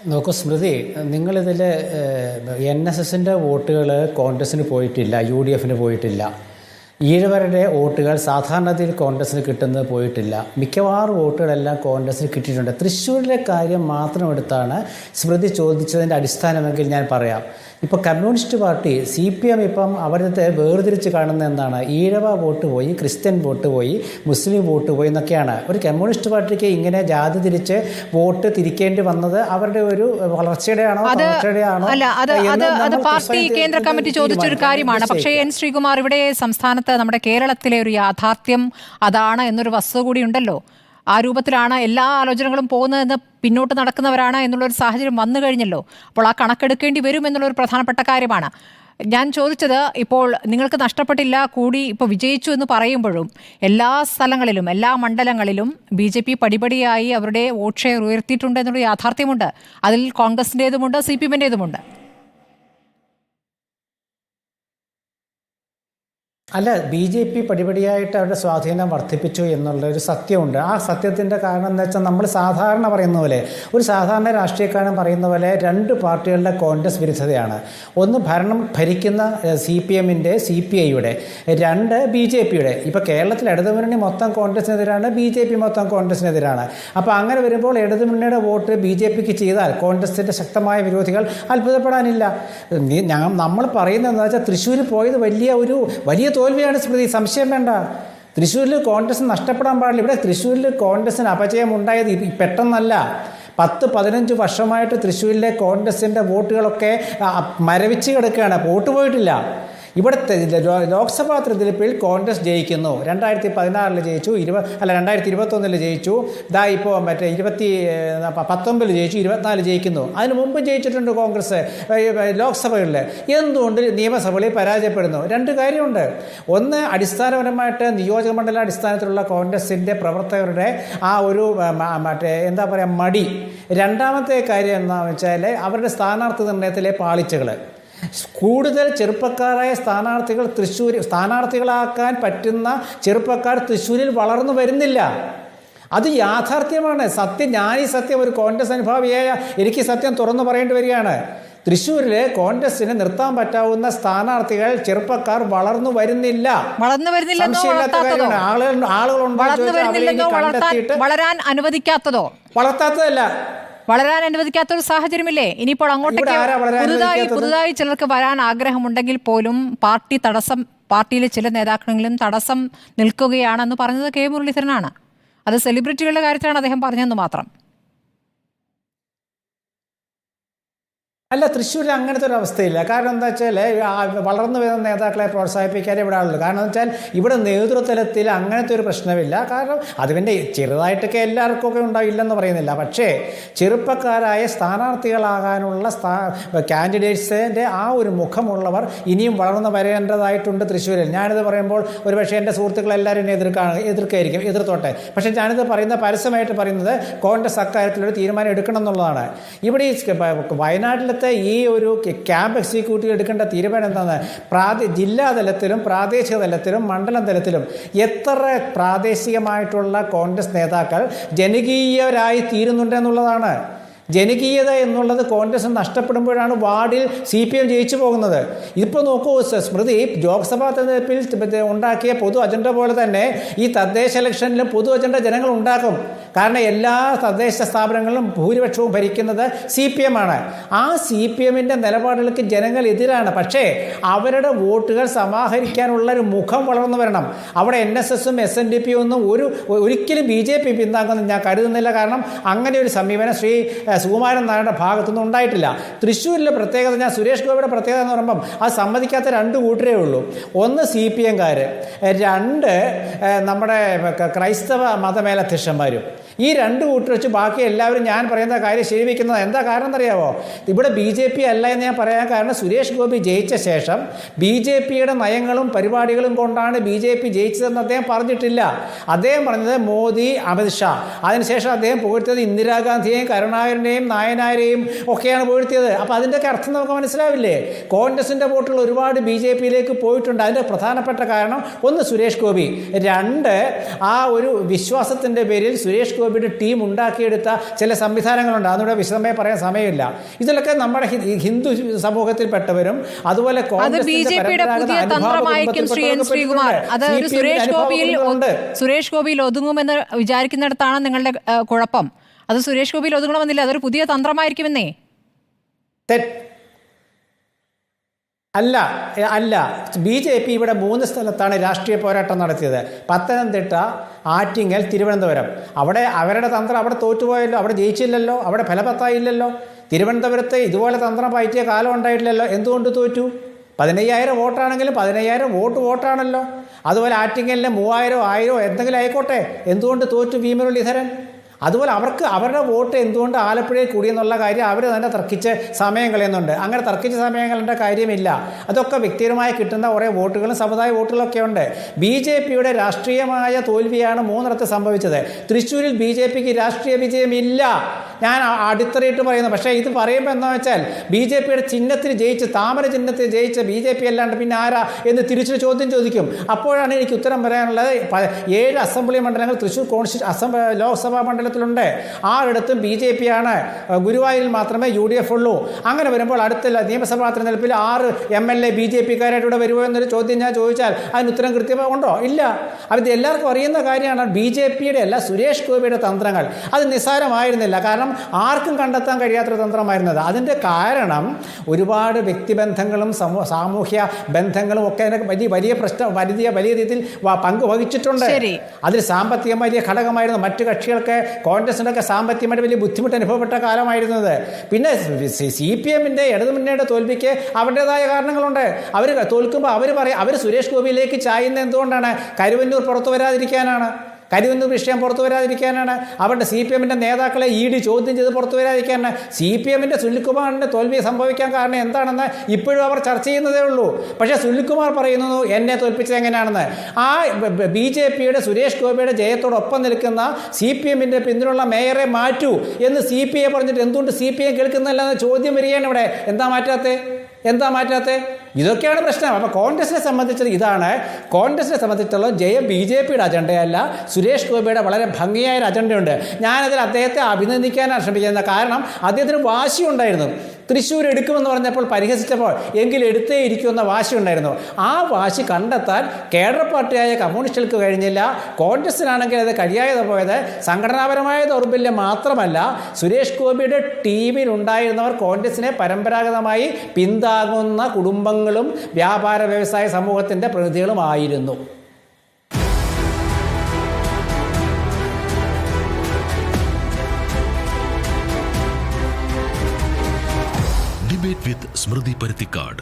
നോക്കൂ സ്മൃതി, നിങ്ങളിതിൽ NSSൻ്റെ വോട്ടുകൾ കോൺഗ്രസ്സിന് പോയിട്ടില്ല, UDFന് പോയിട്ടില്ല. ഈഴവരുടെ വോട്ടുകൾ സാധാരണത്തിൽ കോൺഗ്രസ്സിന് കിട്ടുന്നത് പോയിട്ടില്ല. മിക്കവാറും വോട്ടുകളെല്ലാം കോൺഗ്രസ്സിന് കിട്ടിയിട്ടുണ്ട്. തൃശ്ശൂരിലെ കാര്യം മാത്രം എടുത്താണ് സ്മൃതി ചോദിച്ചതിൻ്റെ അടിസ്ഥാനമെങ്കിൽ ഞാൻ പറയാം. ഇപ്പോൾ കമ്മ്യൂണിസ്റ്റ് പാർട്ടി CPM ഇപ്പം അവരുടെ വേർതിരിച്ച് കാണുന്ന എന്താണ്? ഈഴവ വോട്ട് പോയി, ക്രിസ്ത്യൻ വോട്ട് പോയി, മുസ്ലിം വോട്ട് പോയി എന്നൊക്കെയാണ്. ഒരു കമ്മ്യൂണിസ്റ്റ് പാർട്ടിക്ക് ഇങ്ങനെ ജാതി തിരിച്ച് വോട്ട് തിരിക്കേണ്ടി വന്നത് അവരുടെ ഒരു വളർച്ചയുടെ ആണോ പാർട്ടി കേന്ദ്ര കമ്മിറ്റി ചോദിച്ചൊരു കാര്യമാണ്. പക്ഷേ N. ശ്രീകുമാർ, ഇവിടെ സംസ്ഥാനത്ത് നമ്മുടെ കേരളത്തിലെ ഒരു യാഥാർത്ഥ്യം അതാണ് എന്നൊരു വസ്തുത കൂടി ഉണ്ടല്ലോ. ആ രൂപത്തിലാണ് എല്ലാ ആലോചനകളും പോകുന്നതെന്ന്, പിന്നോട്ട് നടക്കുന്നവരാണ് എന്നുള്ളൊരു സാഹചര്യം വന്നു കഴിഞ്ഞല്ലോ. അപ്പോൾ ആ കണക്കെടുക്കേണ്ടി വരും എന്നുള്ളൊരു പ്രധാനപ്പെട്ട കാര്യമാണ് ഞാൻ ചോദിച്ചത്. ഇപ്പോൾ നിങ്ങൾക്ക് നഷ്ടപ്പെട്ടില്ല, കൂടി ഇപ്പോൾ വിജയിച്ചു എന്ന് പറയുമ്പോഴും എല്ലാ സ്ഥലങ്ങളിലും എല്ലാ മണ്ഡലങ്ങളിലും BJP പടിപടിയായി അവരുടെ വോട്ട് ഷെയർ ഉയർത്തിയിട്ടുണ്ട് എന്നുള്ള യാഥാർത്ഥ്യമുണ്ട്. അതിൽ കോൺഗ്രസിൻ്റേതുമുണ്ട്, CPMൻ്റേതുമുണ്ട്. അല്ല, BJP പടിപടിയായിട്ട് അവരുടെ സ്വാധീനം വർദ്ധിപ്പിച്ചു എന്നുള്ളൊരു സത്യമുണ്ട്. ആ സത്യത്തിൻ്റെ കാരണം എന്താ വെച്ചാൽ, നമ്മൾ സാധാരണ പറയുന്ന പോലെ, ഒരു സാധാരണ രാഷ്ട്രീയക്കാരൻ പറയുന്ന പോലെ രണ്ട് പാർട്ടികളുടെ കോൺഗ്രസ് വിരുദ്ധതയാണ്. ഒന്ന് ഭരിക്കുന്ന CPMൻ്റെ CPIയുടെ, രണ്ട് BJPയുടെ. ഇപ്പോൾ കേരളത്തിൽ ഇടതുമുന്നണി മൊത്തം കോൺഗ്രസിനെതിരാണ്, BJP മൊത്തം കോൺഗ്രസിനെതിരാണ്. അപ്പോൾ അങ്ങനെ വരുമ്പോൾ ഇടതുമുന്നണിയുടെ വോട്ട് BJPക്ക് ചെയ്താൽ കോൺഗ്രസിൻ്റെ ശക്തമായ വിരോധികൾ അത്ഭുതപ്പെടാനില്ല. നമ്മൾ പറയുന്നതെന്ന് വെച്ചാൽ, തൃശ്ശൂർ പോയത് വലിയ തോൽവിയാണ് സ്മൃതി, സംശയം വേണ്ട. തൃശ്ശൂരിൽ കോൺഗ്രസ് നഷ്ടപ്പെടാൻ പാടില്ല. ഇവിടെ തൃശ്ശൂരിൽ കോൺഗ്രസിന് അപജയം ഉണ്ടായത് പെട്ടെന്നല്ല. 10-15 വർഷമായിട്ട് തൃശ്ശൂരിലെ കോൺഗ്രസിൻ്റെ വോട്ടുകളൊക്കെ മരവിച്ച് കിടക്കുകയാണ്, വോട്ട് പോയിട്ടില്ല. ഇവിടുത്തെ ലോക്സഭാ തെരഞ്ഞെടുപ്പിൽ കോൺഗ്രസ് ജയിക്കുന്നു. 2016 ജയിച്ചു, 2021 ജയിച്ചു, ഇപ്പോൾ 2019 ജയിച്ചു, 24 ജയിക്കുന്നു. അതിന് മുമ്പ് ജയിച്ചിട്ടുണ്ട് കോൺഗ്രസ് ലോക്സഭകളിൽ. എന്തുകൊണ്ട് നിയമസഭകളിൽ പരാജയപ്പെടുന്നു? രണ്ട് കാര്യമുണ്ട്. ഒന്ന്, അടിസ്ഥാനപരമായിട്ട് നിയോജക മണ്ഡല അടിസ്ഥാനത്തിലുള്ള കോൺഗ്രസിൻ്റെ പ്രവർത്തകരുടെ ആ ഒരു മടി. രണ്ടാമത്തെ കാര്യം എന്താണെന്ന് വെച്ചാൽ, അവരുടെ സ്ഥാനാർത്ഥി നിർണയത്തിലെ പാളിച്ചകൾ. കൂടുതൽ ചെറുപ്പക്കാരായ സ്ഥാനാർത്ഥികളാക്കാൻ പറ്റുന്ന ചെറുപ്പക്കാർ തൃശ്ശൂരിൽ വളർന്നു വരുന്നില്ല. അത് യാഥാർത്ഥ്യമാണ്, സത്യം. ഞാനീ സത്യം ഒരു കോൺഗ്രസ് അനുഭാവിയായ എനിക്ക് സത്യം തുറന്നു പറയേണ്ടി വരികയാണ്. തൃശ്ശൂരിൽ കോൺഗ്രസിന് നിർത്താൻ പറ്റാവുന്ന സ്ഥാനാർത്ഥികൾ, ചെറുപ്പക്കാർ വളർന്നു വരുന്നില്ല. വളരാൻ അനുവദിക്കാത്ത ഒരു സാഹചര്യമില്ലേ? ഇനിയിപ്പോൾ അങ്ങോട്ടേക്ക് പുതുതായി ചിലർക്ക് വരാൻ ആഗ്രഹമുണ്ടെങ്കിൽ പോലും പാർട്ടിയിലെ ചില നേതാക്കളെങ്കിലും തടസ്സം നിൽക്കുകയാണെന്ന് പറഞ്ഞത് കെ മുരളീധരനാണ്. അത് സെലിബ്രിറ്റികളുടെ കാര്യത്തിലാണ് അദ്ദേഹം പറഞ്ഞതെന്ന് മാത്രം. അല്ല, തൃശ്ശൂരിൽ അങ്ങനത്തെ ഒരു അവസ്ഥയില്ല. കാരണം എന്താ വെച്ചാൽ, വളർന്നു വരുന്ന നേതാക്കളെ പ്രോത്സാഹിപ്പിക്കാനേ ഇവിടെ ആളുള്ളൂ. കാരണം എന്ന് വെച്ചാൽ, ഇവിടെ നേതൃതലത്തിൽ അങ്ങനത്തെ ഒരു പ്രശ്നമില്ല. കാരണം അതിൻ്റെ ചെറുതായിട്ടൊക്കെ എല്ലാവർക്കൊക്കെ ഉണ്ടാവില്ലെന്ന് പറയുന്നില്ല. പക്ഷേ ചെറുപ്പക്കാരായ സ്ഥാനാർത്ഥികളാകാനുള്ള കാൻഡിഡേറ്റ്സിൻ്റെ ആ ഒരു മുഖമുള്ളവർ ഇനിയും വളർന്നു വരേണ്ടതായിട്ടുണ്ട് തൃശ്ശൂരിൽ. ഞാനിത് പറയുമ്പോൾ ഒരുപക്ഷെ എൻ്റെ സുഹൃത്തുക്കളെല്ലാവരും എന്നെ എതിർത്തോട്ടെ. പക്ഷേ ഞാനിത് പരസ്യമായിട്ട് പറയുന്നത് കോൺഗ്രസ് അക്കാര്യത്തിലൊരു തീരുമാനം എടുക്കണം എന്നുള്ളതാണ്. ഇവിടെ വയനാട്ടിലെ ഈ ഒരു ക്യാമ്പ് എക്സിക്യൂട്ടീവ് എടുക്കേണ്ട തീരുമാനം എന്താണ്? ജില്ലാതലത്തിലും പ്രാദേശിക തലത്തിലും മണ്ഡലം തലത്തിലും എത്ര പ്രാദേശികമായിട്ടുള്ള കോൺഗ്രസ് നേതാക്കൾ ജനകീയരായി തീരുന്നുണ്ടെന്നുള്ളതാണ്. ജനകീയത എന്നുള്ളത് കോൺഗ്രസ് നഷ്ടപ്പെടുമ്പോഴാണ് വാർഡിൽ CPM ജയിച്ചു പോകുന്നത്. ഇപ്പോൾ നോക്കൂ സ്മൃതി, ലോക്സഭാ തെരഞ്ഞെടുപ്പിൽ ഉണ്ടാക്കിയ പൊതു അജണ്ട പോലെ തന്നെ ഈ തദ്ദേശ ഇലക്ഷനിലും പൊതു അജണ്ട ജനങ്ങൾ ഉണ്ടാക്കും. കാരണം എല്ലാ തദ്ദേശ സ്ഥാപനങ്ങളിലും ഭൂരിപക്ഷവും ഭരിക്കുന്നത് CPM ആണ്. ആ CPMൻ്റെ നിലപാടുകൾക്ക് ജനങ്ങൾ എതിരാണ്. പക്ഷേ അവരുടെ വോട്ടുകൾ സമാഹരിക്കാനുള്ള ഒരു മുഖം വളർന്നു വരണം. അവിടെ NSSഉം SNDP ഒന്നും ഒരിക്കലും BJP പിന്താങ്ങുമെന്ന് ഞാൻ കരുതുന്നില്ല. കാരണം അങ്ങനെ ഒരു സമീപനം സുകുമാരൻ നായരുടെ ഭാഗത്തുനിന്ന് ഉണ്ടായിട്ടില്ല. തൃശ്ശൂരിലെ പ്രത്യേകത, ഞാൻ സുരേഷ് ഗോപിയുടെ പ്രത്യേകത എന്ന് പറയുമ്പം അത് സമ്മതിക്കാത്ത രണ്ട് കൂട്ടരേ ഉള്ളൂ. ഒന്ന് CPMകാർ, രണ്ട് നമ്മുടെ ക്രൈസ്തവ മതമേലധ്യക്ഷന്മാരും. ഈ രണ്ട് കൂട്ടർ വെച്ച് ബാക്കി എല്ലാവരും ഞാൻ പറയുന്ന കാര്യം ശരിവെക്കുന്നത്. എന്താ കാരണം എന്നറിയാമോ? ഇവിടെ BJP അല്ല എന്ന് ഞാൻ പറയാൻ കാരണം, സുരേഷ് ഗോപി ജയിച്ച ശേഷം BJPയുടെ നയങ്ങളും പരിപാടികളും കൊണ്ടാണ് BJP ജയിച്ചതെന്ന് അദ്ദേഹം പറഞ്ഞിട്ടില്ല. അദ്ദേഹം പറഞ്ഞത് മോദി, അമിത്ഷാ. അതിനുശേഷം അദ്ദേഹം പുകഴ്ത്തിയത് ഇന്ദിരാഗാന്ധിയെയും കരുണാകരനെയും നായനാരെയും ഒക്കെയാണ് പുകഴ്ത്തിയത്. അപ്പോൾ അതിൻ്റെയൊക്കെ അർത്ഥം നമുക്ക് മനസ്സിലാവില്ലേ? കോൺഗ്രസിൻ്റെ വോട്ടുകൾ ഒരുപാട് BJPയിലേക്ക് പോയിട്ടുണ്ട്. അതിൻ്റെ പ്രധാനപ്പെട്ട കാരണം ഒന്ന് സുരേഷ് ഗോപി, രണ്ട് ആ ഒരു വിശ്വാസത്തിൻ്റെ പേരിൽ സുരേഷ് ഗോപി ഗോപിയുടെ ടീം ഉണ്ടാക്കിയെടുത്ത ചില സംവിധാനങ്ങളുണ്ട്. അതിലൂടെ വിശദമായി പറയാൻ സമയമില്ല. ഇതിലൊക്കെ നമ്മുടെ ഹിന്ദു സമൂഹത്തിൽപ്പെട്ടവരും അതുപോലെ സുരേഷ് ഗോപിയിൽ ഒതുങ്ങുമെന്ന് വിചാരിക്കുന്നിടത്താണ് നിങ്ങളുടെ കുഴപ്പം. അത് സുരേഷ് ഗോപിയിൽ ഒതുങ്ങണമെന്നില്ല, അതൊരു പുതിയ തന്ത്രമായിരിക്കുമെന്നേ. അല്ല BJP ഇവിടെ 3 സ്ഥലത്താണ് രാഷ്ട്രീയ പോരാട്ടം നടത്തിയത്. പത്തനംതിട്ട, ആറ്റിങ്ങൽ, തിരുവനന്തപുരം. അവിടെ അവരുടെ തന്ത്രം അവിടെ തോറ്റുപോയല്ലോ, അവിടെ ജയിച്ചില്ലല്ലോ, അവിടെ ഫലവത്തായില്ലല്ലോ. തിരുവനന്തപുരത്ത് ഇതുപോലെ തന്ത്രം പയറ്റിയ കാലം ഉണ്ടായിട്ടില്ലല്ലോ. എന്തുകൊണ്ട് തോറ്റു? 15,000 വോട്ടാണെങ്കിലും 15,000 വോട്ടാണല്ലോ. അതുപോലെ ആറ്റിങ്ങലിന് 3,000 1000 എന്തെങ്കിലും ആയിക്കോട്ടെ, എന്തുകൊണ്ട് തോറ്റു വി മുരളീധരൻ? അതുപോലെ അവരുടെ വോട്ട് എന്തുകൊണ്ട് ആലപ്പുഴയിൽ കൂടിയെന്നുള്ള കാര്യം അവർ തന്നെ തർക്കിച്ച് സമയം കളയുന്നുണ്ട്. അങ്ങനെ തർക്കിച്ച് സമയം കളയേണ്ട കാര്യമില്ല. അതൊക്കെ വ്യക്തിപരമായി കിട്ടുന്ന കുറേ വോട്ടുകളും സമുദായ വോട്ടുകളൊക്കെ ഉണ്ട്. BJPയുടെ രാഷ്ട്രീയമായ തോൽവിയാണ് 3 സംഭവിച്ചത്. തൃശ്ശൂരിൽ BJPക്ക് രാഷ്ട്രീയ വിജയമില്ല, ഞാൻ അടിത്തറയിട്ട് പറയുന്നു. പക്ഷേ ഇത് പറയുമ്പോൾ എന്താ വെച്ചാൽ BJPയുടെ ചിഹ്നത്തിൽ ജയിച്ച്, താമര ചിഹ്നത്തിൽ ജയിച്ച് BJP അല്ലാണ്ട് പിന്നെ ആരാ എന്ന് തിരിച്ചൊരു ചോദ്യം ചോദിക്കും. അപ്പോഴാണ് എനിക്ക് ഉത്തരം പറയാനുള്ളത്. 7 അസംബ്ലി മണ്ഡലങ്ങൾ തൃശ്ശൂർ ലോക്സഭാ മണ്ഡലത്തിലുണ്ട്. 6 BJP ആണ്. ഗുരുവായൂരിൽ മാത്രമേ UDF ഉള്ളൂ. അങ്ങനെ വരുമ്പോൾ അടുത്ത നിയമസഭാ തെരഞ്ഞെടുപ്പിൽ 6 MLA BJPക്കാരായിട്ട് ഇവിടെ വരുമോ എന്നൊരു ചോദ്യം ഞാൻ ചോദിച്ചാൽ അതിന് ഉത്തരം കൃത്യമായി ഉണ്ടോ? ഇല്ല. അത് എല്ലാവർക്കും അറിയുന്ന കാര്യമാണ്. BJPയുടെ അല്ല, സുരേഷ് ഗോപിയുടെ തന്ത്രങ്ങൾ അത് നിസ്സാരമായിരുന്നില്ല. കാരണം ആർക്കും കണ്ടെത്താൻ കഴിയാത്തൊരു തന്ത്രമായിരുന്നത്. അതിൻ്റെ കാരണം ഒരുപാട് വ്യക്തിബന്ധങ്ങളും സാമൂഹ്യ ബന്ധങ്ങളും ഒക്കെ വലിയ പ്രശ്നം വലിയ രീതിയിൽ പങ്ക് വഹിച്ചിട്ടുണ്ട്. അതിൽ സാമ്പത്തികം വലിയ ഘടകമായിരുന്നു. മറ്റു കക്ഷികൾക്ക്, കോൺഗ്രസിനൊക്കെ സാമ്പത്തികമായിട്ട് വലിയ ബുദ്ധിമുട്ട് അനുഭവപ്പെട്ട കാലമായിരുന്നത്. പിന്നെ CPMന്റെ ഇടതുമുന്നണിയുടെ തോൽവിക്ക് അവരുടേതായ കാരണങ്ങളുണ്ട്. അവർ തോൽക്കുമ്പോൾ അവർ സുരേഷ് ഗോപിയിലേക്ക് ചായുന്നത് എന്തുകൊണ്ടാണ്? കരുവന്നൂർ പുറത്തു വരാതിരിക്കാനാണ്. കരുവന്നൂർ വിഷയം പുറത്തു വരാതിരിക്കാനാണ്. അവരുടെ CPMന്റെ നേതാക്കളെ ED ചോദ്യം ചെയ്ത് പുറത്തു വരാതിരിക്കാനാണ്. CPMന്റെ സുനിൽകുമാറിൻ്റെ തോൽവി സംഭവിക്കാൻ കാരണം എന്താണെന്ന് ഇപ്പോഴും അവർ ചർച്ച ചെയ്യുന്നതേ ഉള്ളൂ. പക്ഷേ സുനിൽകുമാർ പറയുന്നു എന്നെ തോൽപ്പിച്ചത് എങ്ങനെയാണെന്ന്. ആ BJPയുടെ സുരേഷ് ഗോപിയുടെ ജയത്തോടൊപ്പം നിൽക്കുന്ന CPMന്റെ പിന്തുണയുള്ള മേയറെ മാറ്റൂ എന്ന് CPI പറഞ്ഞിട്ട് എന്തുകൊണ്ട് CPI കേൾക്കുന്നില്ലെന്ന ചോദ്യം വരികയാണ് ഇവിടെ. എന്താ മാറ്റാത്തെ? ഇതൊക്കെയാണ് പ്രശ്നം. അപ്പോൾ കോൺഗ്രസിനെ സംബന്ധിച്ചത് ഇതാണ്. കോൺഗ്രസിനെ സംബന്ധിച്ചുള്ള ജയം BJPയുടെ അജണ്ടയല്ല, സുരേഷ് ഗോപിയുടെ വളരെ ഭംഗിയായ ഒരു അജണ്ടയുണ്ട്. ഞാനതിൽ അദ്ദേഹത്തെ അഭിനന്ദിക്കാനാണ് ശ്രമിക്കുന്നത്. കാരണം അദ്ദേഹത്തിന് വാശിയുണ്ടായിരുന്നു. തൃശ്ശൂർ എടുക്കുമെന്ന് പറഞ്ഞപ്പോൾ പരിഹസിച്ചപ്പോൾ എങ്കിൽ എടുത്തേ ഇരിക്കുമെന്ന വാശി ഉണ്ടായിരുന്നു. ആ വാശി കണ്ടെത്താൻ കേഡർ പാർട്ടിയായ കമ്മ്യൂണിസ്റ്റുകൾക്ക് കഴിഞ്ഞില്ല. കോൺഗ്രസിനാണെങ്കിൽ അത് കഴിയാതെ പോയത് സംഘടനാപരമായ ദൗർബല്യം മാത്രമല്ല, സുരേഷ് ഗോപിയുടെ ടീമിലുണ്ടായിരുന്നവർ കോൺഗ്രസിനെ പരമ്പരാഗതമായി പിന്താങ്ങുന്ന കുടുംബങ്ങളും വ്യാപാര വ്യവസായ സമൂഹത്തിൻ്റെ പ്രതിനിധികളുമായിരുന്നു. Debate with Smriti Parithikad.